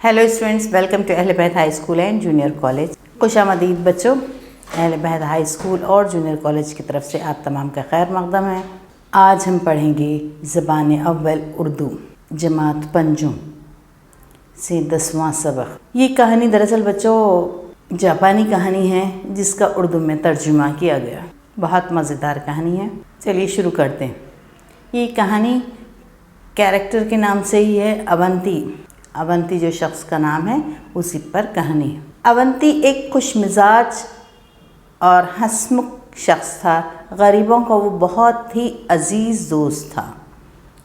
Hello students, welcome to Ahle Bait high school and junior college. खुशामदीद बच्चों, Ahle Bait high school और junior college की तरफ से आप तमाम का खैर मकदम है। आज हम पढ़ेंगे ज़बान अव्वल उर्दू जमात पंजुम से 10वां सबक। ये कहानी दरअसल बच्चों जापानी कहानी है जिसका उर्दू में तर्जुमा किया गया। बहुत मज़ेदार कहानी है। चलिए शुरू करते हैं। ये कहानी कैरेक्टर के नाम से ही है, अवंती जो शख्स का नाम है उसी पर कहानी है। अवंती एक खुशमिजाज और हंसमुख शख्स था। गरीबों का वो बहुत ही अजीज़ दोस्त था,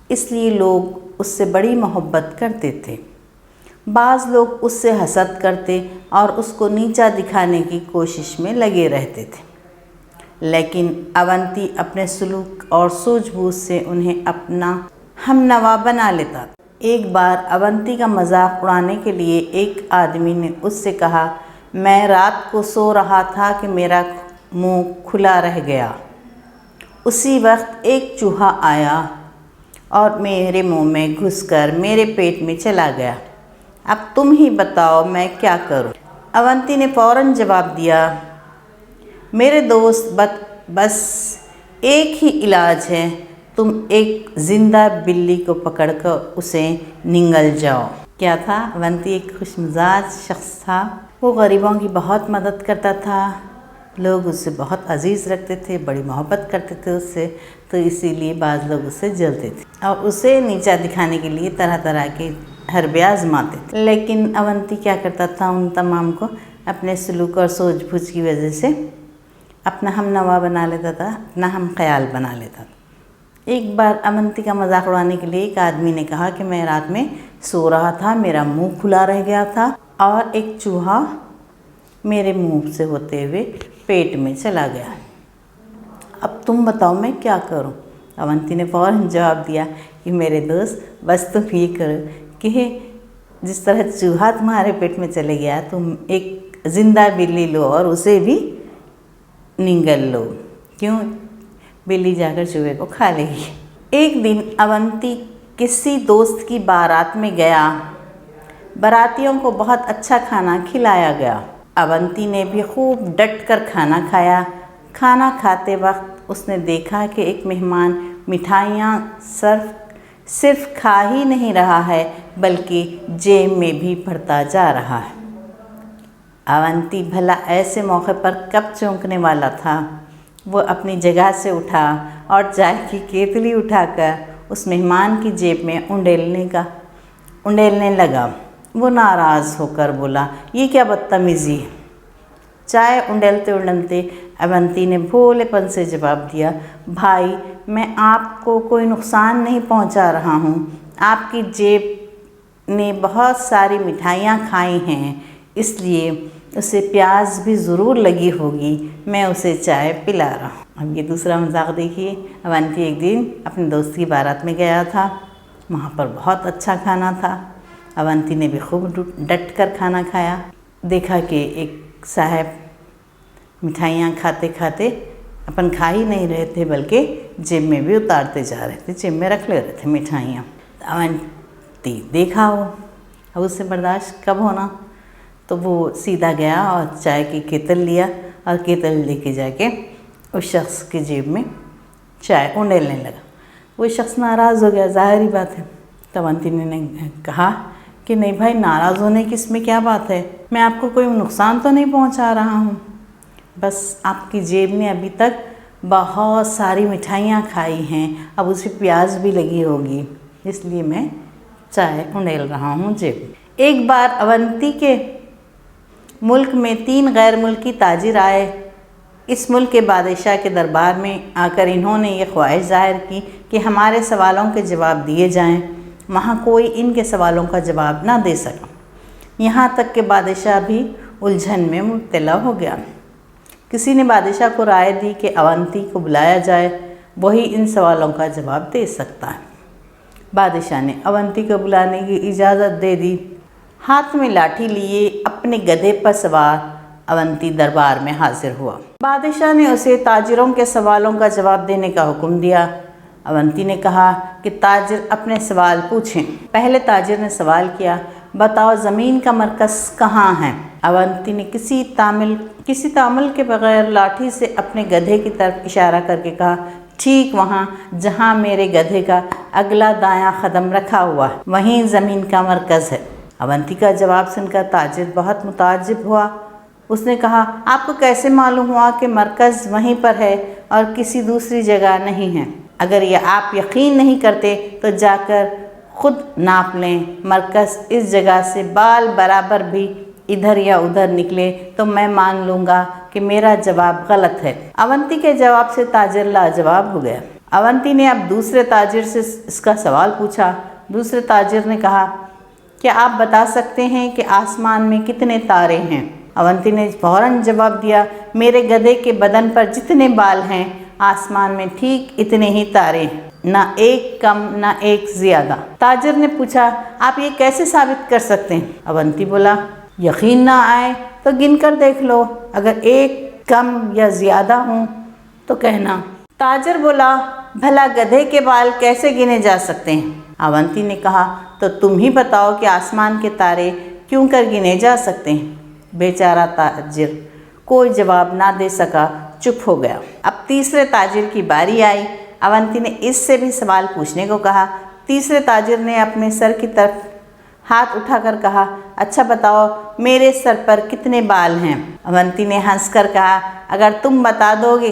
इसलिए लोग उससे बड़ी मोहब्बत करते थे। बाज़ लोग उससे हसद करते और उसको नीचा दिखाने की कोशिश में लगे रहते थे, लेकिन अवंती अपने सलूक और सूझबूझ से उन्हें अपना हमनवा बना लेता। एक बार अवंती का मजाक उड़ाने के लिए एक आदमी ने उससे कहा, मैं रात को सो रहा था कि मेरा मुंह खुला रह गया। उसी वक्त एक चूहा आया और मेरे मुंह में घुसकर मेरे पेट में चला गया। अब तुम ही बताओ मैं क्या करूं? अवंती ने फ़ौरन जवाब दिया, मेरे दोस्त बस एक ही इलाज है, तुम एक ज़िंदा बिल्ली को पकड़कर उसे निगल जाओ। क्या था? अवंती एक खुशमिजाज शख्स था। वो गरीबों की बहुत मदद करता था, लोग उससे बहुत अजीज़ रखते थे, बड़ी मोहब्बत करते थे उससे, तो इसीलिए बाज़ लोग उससे जलते थे और उसे नीचा दिखाने के लिए तरह तरह के हरबे आजमाते थे। लेकिन अवंती क्या करता था, उन तमाम को अपने सलूक और सूझबूझ की वजह से अपना हमनवा बना लेता था, अपना हम ख्याल बना लेता था। एक बार अवंती का मजाक उड़ाने के लिए एक आदमी ने कहा कि मैं रात में सो रहा था, मेरा मुंह खुला रह गया था और एक चूहा मेरे मुंह से होते हुए पेट में चला गया। अब तुम बताओ मैं क्या करूं? अवंती ने फ़ौरन जवाब दिया कि मेरे दोस्त बस तुम ये करो कि जिस तरह चूहा तुम्हारे पेट में चले गया, तुम एक ज़िंदा बिल्ली लो और उसे भी निगल लो। क्यों? बिल्ली जाकर चूहे को खा लेगी। एक दिन अवंती किसी दोस्त की बारात में गया। बारातियों को बहुत अच्छा खाना खिलाया गया। अवंती ने भी खूब डट कर खाना खाया। खाना खाते वक्त उसने देखा कि एक मेहमान मिठाइयाँ सिर्फ खा ही नहीं रहा है, बल्कि जेब में भी भरता जा रहा है। अवंती भला ऐसे मौके पर कब चौंकने वाला था। वो अपनी जगह से उठा और चाय की केतली उठाकर उस मेहमान की जेब में उंडेलने लगा। वो नाराज़ होकर बोला, ये क्या बदतमीज़ी है? चाय उंडेलते उंडेलते अवंती ने भोलेपन से जवाब दिया, भाई मैं आपको कोई नुकसान नहीं पहुंचा रहा हूं। आपकी जेब ने बहुत सारी मिठाइयाँ खाई हैं, इसलिए उसे प्यास भी ज़रूर लगी होगी, मैं उसे चाय पिला रहा हूँ। अब ये दूसरा मजाक देखिए। अवंती एक दिन अपने दोस्त की बारात में गया था। वहाँ पर बहुत अच्छा खाना था। अवंती ने भी खूब डट कर खाना खाया। देखा कि एक साहब मिठाइयाँ खाते खाते अपन खा ही नहीं रहे थे, बल्कि जेब में भी उतारते जा रहे थे, जेब में रख ले रहे थे मिठाइयाँ। अवंती देखा वो, अब उससे बर्दाश्त कब होना, तो वो सीधा गया और चाय की केतल लिया और केतल लेके जाके उस शख्स की जेब में चाय उंडेलने लगा। वो शख्स नाराज़ हो गया, ज़ाहिर ही बात है। तो अवंती ने कहा कि नहीं भाई, नाराज़ होने की इसमें क्या बात है, मैं आपको कोई नुकसान तो नहीं पहुंचा रहा हूं, बस आपकी जेब ने अभी तक बहुत सारी मिठाइयाँ खाई हैं, अब उसे प्यास भी लगी होगी, इसलिए मैं चाय उंडेल रहा हूँ जेब में। एक बार अवंती के मुल्क में 3 गैर मुल्की ताजिर आए। इस मुल्क के बादशाह के दरबार में आकर इन्होंने ये ख्वाहिश ज़ाहिर की कि हमारे सवालों के जवाब दिए जाएं। वहाँ कोई इनके सवालों का जवाब ना दे सका। यहाँ तक कि बादशाह भी उलझन में मुब्तला हो गया। किसी ने बादशाह को राय दी कि अवंती को बुलाया जाए, वही इन सवालों का जवाब दे सकता है। बादशाह ने अवंती को बुलाने की इजाज़त दे दी। हाथ में लाठी लिए अपने गधे पर सवार अवंती दरबार में हाजिर हुआ। बादशाह ने उसे ताजिरों के सवालों का जवाब देने का हुक्म दिया। अवंती ने कहा कि ताजिर अपने सवाल पूछें। पहले ताजिर ने सवाल किया, बताओ ज़मीन का मरकज़ कहाँ है। अवंती ने किसी तामल के बगैर लाठी से अपने गधे की तरफ इशारा करके कहा, ठीक वहाँ जहाँ मेरे गधे का अगला दायां कदम रखा हुआ है, वहीं ज़मीन का मरकज़ है। अवंती का जवाब सुनकर ताजिर बहुत मुताज्जिब हुआ। उसने कहा, आपको कैसे मालूम हुआ कि मरकज़ वहीं पर है और किसी दूसरी जगह नहीं है? अगर ये आप यकीन नहीं करते तो जाकर खुद नाप लें। मरकज़ इस जगह से बाल बराबर भी इधर या उधर निकले तो मैं मान लूँगा कि मेरा जवाब गलत है। अवंती के जवाब से ताजिर लाजवाब हो गया। अवंती ने अब दूसरे ताजिर से इसका सवाल पूछा। दूसरे ताजिर ने कहा, क्या आप बता सकते हैं कि आसमान में कितने तारे हैं? अवंती ने फ़ौरन जवाब दिया, मेरे गधे के बदन पर जितने बाल हैं, आसमान में ठीक इतने ही तारे हैं, ना एक कम ना एक ज़्यादा। ताजिर ने पूछा, आप ये कैसे साबित कर सकते हैं? अवंती बोला, यकीन ना आए तो गिन कर देख लो, अगर एक कम या ज़्यादा हों तो कहना। ताजिर बोला, भला गधे के बाल कैसे गिने जा सकते हैं? अवंती ने कहा, तो तुम ही बताओ कि आसमान के तारे क्यों कर गिने जा सकते हैं? बेचारा ताजिर कोई जवाब ना दे सका, चुप हो गया। अब तीसरे ताजिर की बारी आई। अवंती ने इससे भी सवाल पूछने को कहा। तीसरे ताजिर ने अपने सर की तरफ हाथ उठाकर कहा, अच्छा बताओ मेरे सर पर कितने बाल हैं? अवंती ने हंसकर कहा, अगर तुम बता दोगे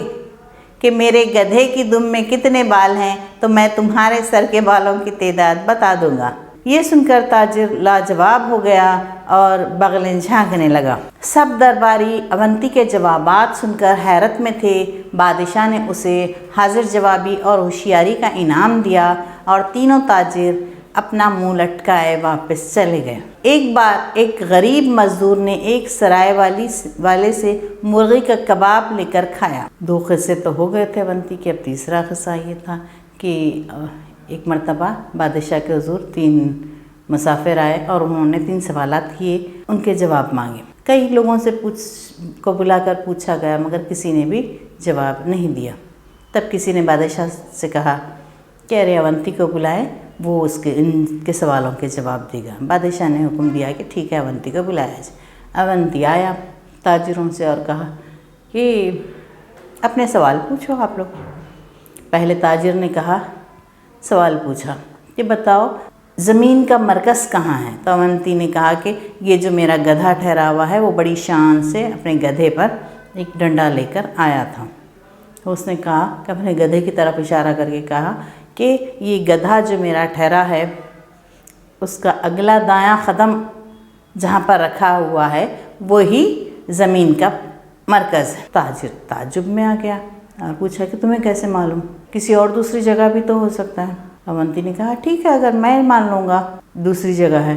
कि मेरे गधे की दुम में कितने बाल हैं तो मैं तुम्हारे सर के बालों की तादाद बता दूंगा। ये सुनकर ताजिर लाजवाब हो गया और बगलें झांकने लगा। सब दरबारी अवंती के जवाबात सुनकर हैरत में थे। बादशाह ने उसे हाजिर जवाबी और होशियारी का इनाम दिया और तीनों ताजिर अपना मुंह लटकाए वापस चले गए। एक बार एक गरीब मजदूर ने एक सराय वाले से मुर्गी का कबाब लेकर खाया। 2 किस्से तो हो गए थे अवंती के। अब तीसरा किस्सा ये था कि एक मर्तबा बादशाह के हुजूर 3 मुसाफिर आए और उन्होंने 3 सवालात किए, उनके जवाब मांगे। कई लोगों से बुलाकर पूछा गया मगर किसी ने भी जवाब नहीं दिया। तब किसी ने बादशाह से कहा कि अरे अवंती को बुलाए, वो इनके सवालों के जवाब देगा। बादशाह ने हुक्म दिया कि ठीक है, अवंती को बुलाया जाए। अवंती आया ताजिरों से और कहा कि अपने सवाल पूछो आप लोग। पहले ताजिर ने कहा, सवाल पूछा कि बताओ ज़मीन का मरकज़ कहाँ है? तो अवंती ने कहा कि ये जो मेरा गधा ठहरा हुआ है वो बड़ी शान से अपने गधे पर एक डंडा लेकर आया था। तो उसने कहा कि अपने गधे की तरफ इशारा करके कहा कि ये गधा जो मेरा ठहरा है उसका अगला दायां कदम जहाँ पर रखा हुआ है वही ज़मीन का मरकज़ है। ताजिर ताज्जुब में आ गया और पूछा कि तुम्हें कैसे मालूम? किसी और दूसरी जगह भी तो हो सकता है। अवंती ने कहा, ठीक है, अगर मैं मान लूँगा दूसरी जगह है,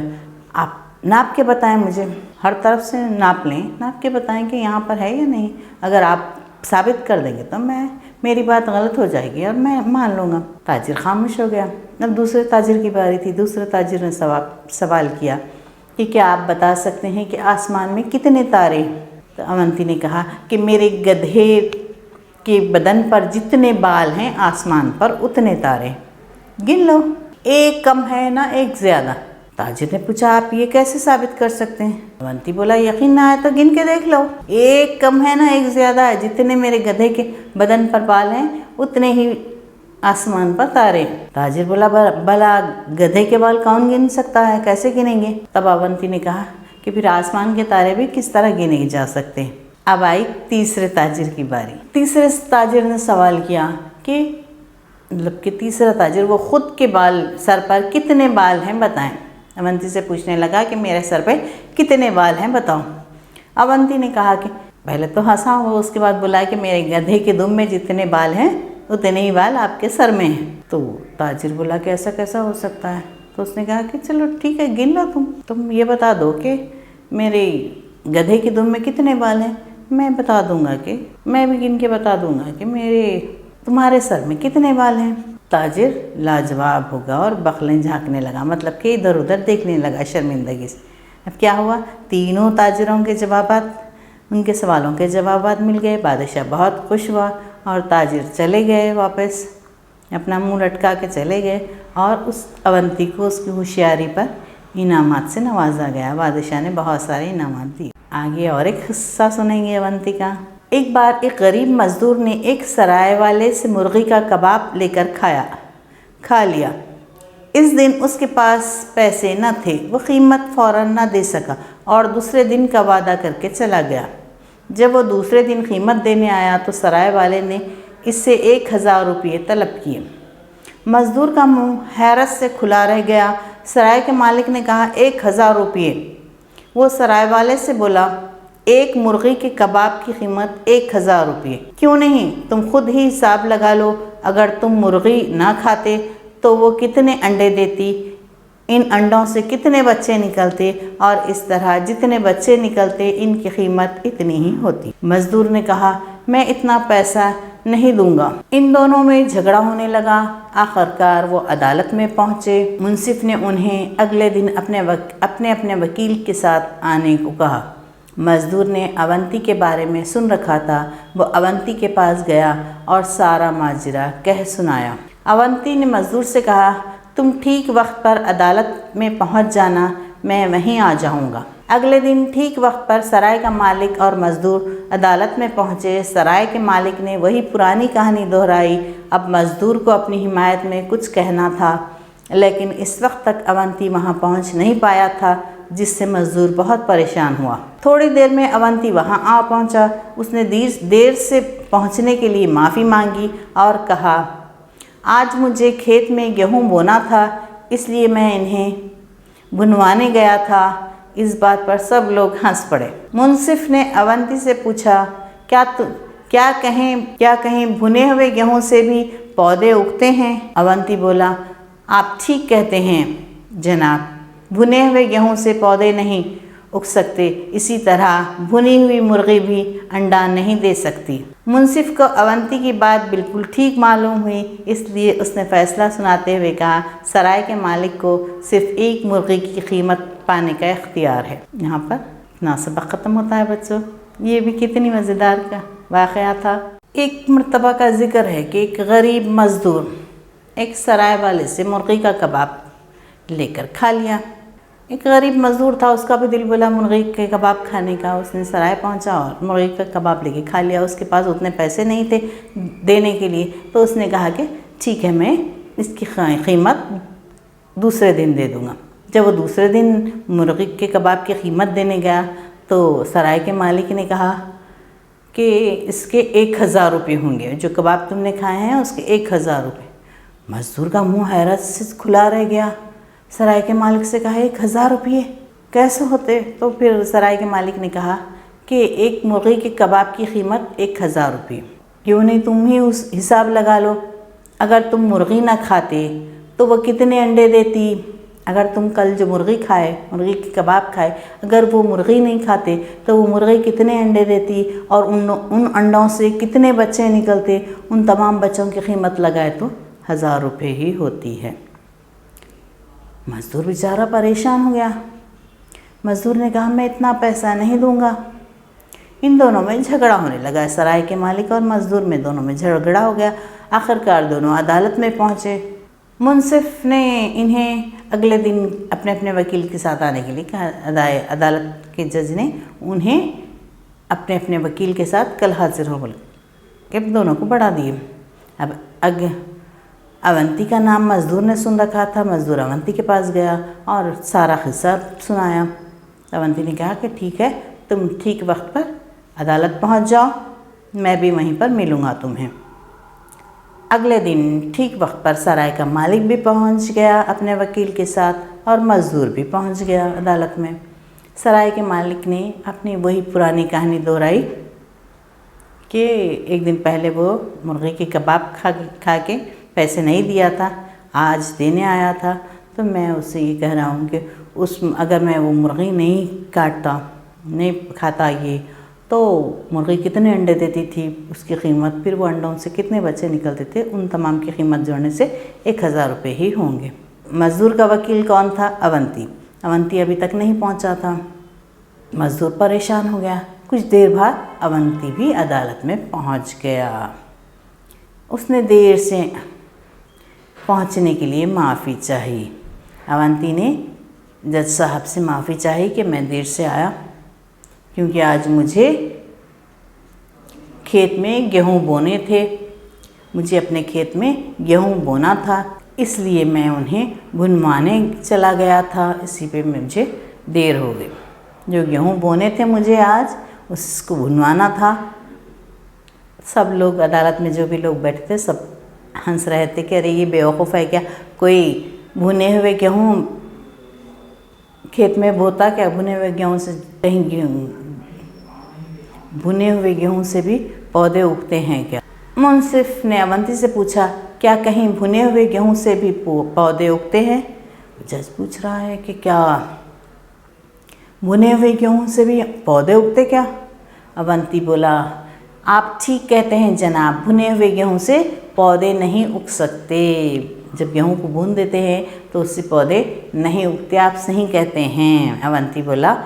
आप नाप के बताएं मुझे, हर तरफ से नाप लें, नाप के बताएं कि यहाँ पर है या नहीं। अगर आप साबित कर देंगे तो मेरी बात गलत हो जाएगी और मैं मान लूँगा। ताजिर खामोश हो गया। अब दूसरे ताजिर की बारी थी। दूसरे ताजिर ने सवाल किया कि क्या आप बता सकते हैं कि आसमान में कितने तारे? तो अवंती ने कहा कि मेरे गधे के बदन पर जितने बाल हैं आसमान पर उतने तारे, गिन लो, एक कम है ना एक ज़्यादा। ताजिर ने पूछा, आप ये कैसे साबित कर सकते हैं? अवंती बोला, यकीन ना आए तो गिन के देख लो, एक कम है ना एक ज़्यादा है, जितने मेरे गधे के बदन पर बाल हैं उतने ही आसमान पर तारे। ताजिर बोला, भला गधे के बाल कौन गिन सकता है, कैसे गिनेंगे? तब अवंती ने कहा कि फिर आसमान के तारे भी किस तरह गिने जा सकते हैं। अब आई तीसरे ताजिर की बारी। तीसरे ताजिर ने सवाल किया कि मतलब कि तीसरा ताजिर वो ख़ुद के बाल, सर पर कितने बाल हैं बताएं। अवंती से पूछने लगा कि मेरे सर पे कितने बाल हैं बताओ। अवंती ने कहा कि पहले तो हंसा हो, उसके बाद बोला कि मेरे गधे के दुम में जितने बाल हैं उतने ही बाल आपके सर में हैं। तो ताजिर बोला कि ऐसा कैसा हो सकता है? तो उसने कहा कि चलो ठीक है, गिन लो, तुम ये बता दो कि मेरे गधे के दुम में कितने बाल हैं, मैं बता दूंगा कि मैं भी गिन के बता दूंगा कि तुम्हारे सर में कितने बाल हैं। ताजिर लाजवाब होगा और बखलें झांकने लगा, मतलब कि इधर उधर देखने लगा शर्मिंदगी से। अब क्या हुआ, तीनों ताजिरों के जवाबात, उनके सवालों के जवाबात मिल गए। बादशाह बहुत खुश हुआ और ताजिर चले गए, वापस अपना मुंह लटका के चले गए और उस अवंती को उसकी होशियारी पर इनामात से नवाजा गया। बादशाह ने बहुत सारे इनामात दिए। आगे और एक हिस्सा सुनेंगे अवंती का। एक बार एक गरीब मजदूर ने एक सराय वाले से मुर्गी का कबाब लेकर खा लिया। इस दिन उसके पास पैसे न थे, वो कीमत फ़ौरन न दे सका और दूसरे दिन का वादा करके चला गया। जब वो दूसरे दिन कीमत देने आया तो सराय वाले ने इससे 1000 रुपये तलब किए। मज़दूर का मुंह हैरत से खुला रह गया। सराय के मालिक ने कहा, 1000 रुपये? वो सराय वाले से बोला, एक मुर्गी के कबाब की कीमत 1000 रुपये। क्यों नहीं, तुम खुद ही हिसाब लगा लो। अगर तुम मुर्गी ना खाते तो वो कितने अंडे देती, इन अंडों से कितने बच्चे निकलते, और इस तरह जितने बच्चे निकलते इनकी कीमत इतनी ही होती। मज़दूर ने कहा, मैं इतना पैसा नहीं दूंगा। इन दोनों में झगड़ा होने लगा। आखिरकार वो अदालत में पहुँचे। मुंसिफ ने उन्हें अगले दिन अपने वकील के साथ आने को कहा। मज़दूर ने अवंती के बारे में सुन रखा था। वो अवंती के पास गया और सारा माजरा कह सुनाया। अवंती ने मज़दूर से कहा, तुम ठीक वक्त पर अदालत में पहुंच जाना, मैं वहीं आ जाऊंगा। अगले दिन ठीक वक्त पर सराय का मालिक और मज़दूर अदालत में पहुंचे। सराय के मालिक ने वही पुरानी कहानी दोहराई। अब मज़दूर को अपनी हिमायत में कुछ कहना था, लेकिन इस वक्त तक अवंती वहां पहुंच नहीं पाया था, जिससे मज़दूर बहुत परेशान हुआ। थोड़ी देर में अवंती वहां आ पहुंचा। उसने देर से पहुंचने के लिए माफ़ी मांगी और कहा, आज मुझे खेत में गेहूं बोना था, इसलिए मैं इन्हें भुनवाने गया था। इस बात पर सब लोग हंस पड़े। मुंसिफ ने अवंती से पूछा, क्या कहीं भुने हुए गेहूं से भी पौधे उगते हैं? अवंती बोला, आप ठीक कहते हैं जनाब, भुने हुए गेहूं से पौधे नहीं उग सकते, इसी तरह भुनी हुई मुर्गी भी अंडा नहीं दे सकती। मुंसिफ को अवंती की बात बिल्कुल ठीक मालूम हुई, इसलिए उसने फ़ैसला सुनाते हुए कहा, सराय के मालिक को सिर्फ एक मुर्गी की कीमत पाने का इख्तियार है। यहाँ पर इतना सबक ख़त्म होता है बच्चों। ये भी कितनी मज़ेदार का वाक़या था। एक मरतबा का जिक्र है कि एक गरीब मज़दूर एक सराय वाले से मुर्गी का कबाब लेकर खा लिया। एक गरीब मज़दूर था, उसका भी दिल बोला मुर्गी के कबाब खाने का। उसने सराय पहुंचा और मुर्गी का कबाब लेके खा लिया। उसके पास उतने पैसे नहीं थे देने के लिए, तो उसने कहा कि ठीक है, मैं इसकी कीमत दूसरे दिन दे दूँगा। जब वो दूसरे दिन मुर्गी के कबाब की कीमत देने गया तो सराय के मालिक ने कहा कि इसके 1000 रुपये होंगे, जो कबाब तुमने खाए हैं उसके 1000 रुपये। मज़दूर का मुँह हैरत से खुला रह गया। सराय के मालिक से कहा, 1000 रुपये कैसे होते? तो फिर सराय के मालिक ने कहा कि एक मुर्गी के कबाब की कीमत 1000 रुपये। क्यों नहीं, तुम ही उस हिसाब लगा लो। अगर तुम मुर्गी ना खाते तो वो कितने अंडे देती? अगर तुम कल जो मुर्गी के कबाब खाए, अगर वो मुर्गी नहीं खाते तो वो मुर्गी कितने अंडे देती, और उन अंडों से कितने बच्चे निकलते? उन तमाम बच्चों की कीमत लगाए तो 1000 रुपये ही होती है। मज़दूर बेचारा परेशान हो गया। मज़दूर ने कहा, मैं इतना पैसा नहीं दूंगा। इन दोनों में झगड़ा होने लगा। सराय के मालिक और मज़दूर में दोनों में झगड़ा हो गया। आखिरकार दोनों अदालत में पहुँचे। मुंसिफ ने इन्हें अगले दिन अपने वकील के साथ आने के लिए कहा। अदालत के जज ने उन्हें अपने वकील के साथ कल हाजिर हो बोले कि दोनों को बढ़ा दिए। अब अवंती का नाम मज़दूर ने सुन रखा था। मज़दूर अवंती के पास गया और सारा किस्सा सुनाया। अवंती ने कहा कि ठीक है, तुम ठीक वक्त पर अदालत पहुंच जाओ, मैं भी वहीं पर मिलूँगा तुम्हें। अगले दिन ठीक वक्त पर सराय का मालिक भी पहुंच गया अपने वकील के साथ, और मज़दूर भी पहुंच गया अदालत में। सराय के मालिक ने अपनी वही पुरानी कहानी दोहराई कि एक दिन पहले वो मुर्गी के कबाब खा के पैसे नहीं दिया था, आज देने आया था। तो मैं उससे ये कह रहा हूँ कि अगर मैं वो मुर्गी नहीं खाता ये, तो मुर्गी कितने अंडे देती थी, उसकी कीमत, फिर वो अंडों से कितने बच्चे निकलते थे, उन तमाम की कीमत जोड़ने से 1000 रुपये ही होंगे। मज़दूर का वकील कौन था? अवंती। अवंती अभी तक नहीं पहुंचा था। मज़दूर परेशान हो गया। कुछ देर बाद अवंती भी अदालत में पहुंच गया। उसने देर से पहुंचने के लिए माफ़ी चाहिए। अवंती ने जज साहब से माफ़ी चाही कि मैं देर से आया, क्योंकि आज मुझे खेत में गेहूँ बोने थे। मुझे अपने खेत में गेहूँ बोना था, इसलिए मैं उन्हें भुनवाने चला गया था। इसी पे मुझे देर हो गई। जो गेहूँ बोने थे मुझे आज, उसको भुनवाना था। सब लोग अदालत में जो भी लोग बैठे थे सब हंस रहे थे कि अरे ये बेवकूफ़ है क्या, कोई भुने हुए गेहूँ खेत में बोता क्या? भुने हुए गेहूँ से कहीं भुने हुए गेहूँ से भी पौधे उगते हैं क्या? मुंसिफ ने अवंती से पूछा, क्या कहीं भुने हुए गेहूँ से भी पौधे उगते हैं? जज पूछ रहा है कि क्या भुने हुए गेहूँ से भी पौधे उगते क्या? अवंती बोला, आप ठीक कहते हैं जनाब, भुने हुए गेहूँ से पौधे नहीं उग सकते। जब गेहूँ को भून देते हैं तो उससे पौधे नहीं उगते, आप सही कहते हैं। अवंती बोला,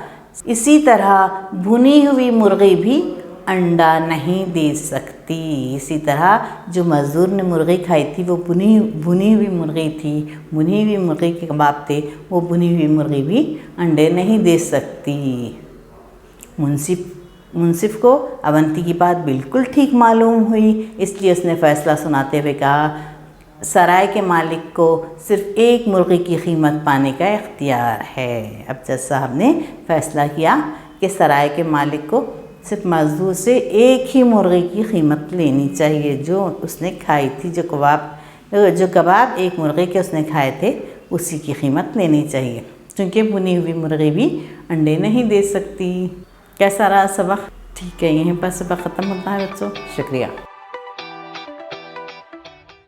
इसी तरह भुनी हुई मुर्गी भी अंडा नहीं दे सकती। इसी तरह जो मज़दूर ने मुर्गी खाई थी वो भुनी हुई मुर्गी थी, भुनी हुई मुर्गी के कबाब थे, वो भुनी हुई मुर्गी भी अंडे नहीं दे सकती। मुंसिफ को अवंती की बात बिल्कुल ठीक मालूम हुई, इसलिए उसने फ़ैसला सुनाते हुए कहा, सराय के मालिक को सिर्फ एक मुर्गी की कीमत पाने का इख्तियार है। अब जज साहब ने फैसला किया कि सराय के मालिक को सिर्फ मज़दूर से एक ही मुर्गी की कीमत लेनी चाहिए जो उसने खाई थी। जो कबाब एक मुर्गी के उसने खाए थे उसी की कीमत लेनी चाहिए, क्योंकि भुनी हुई मुर्गी भी अंडे नहीं दे सकती। कैसा रहा सबक? ठीक है, यहीं पर सबक ख़त्म होता है बच्चों। शुक्रिया।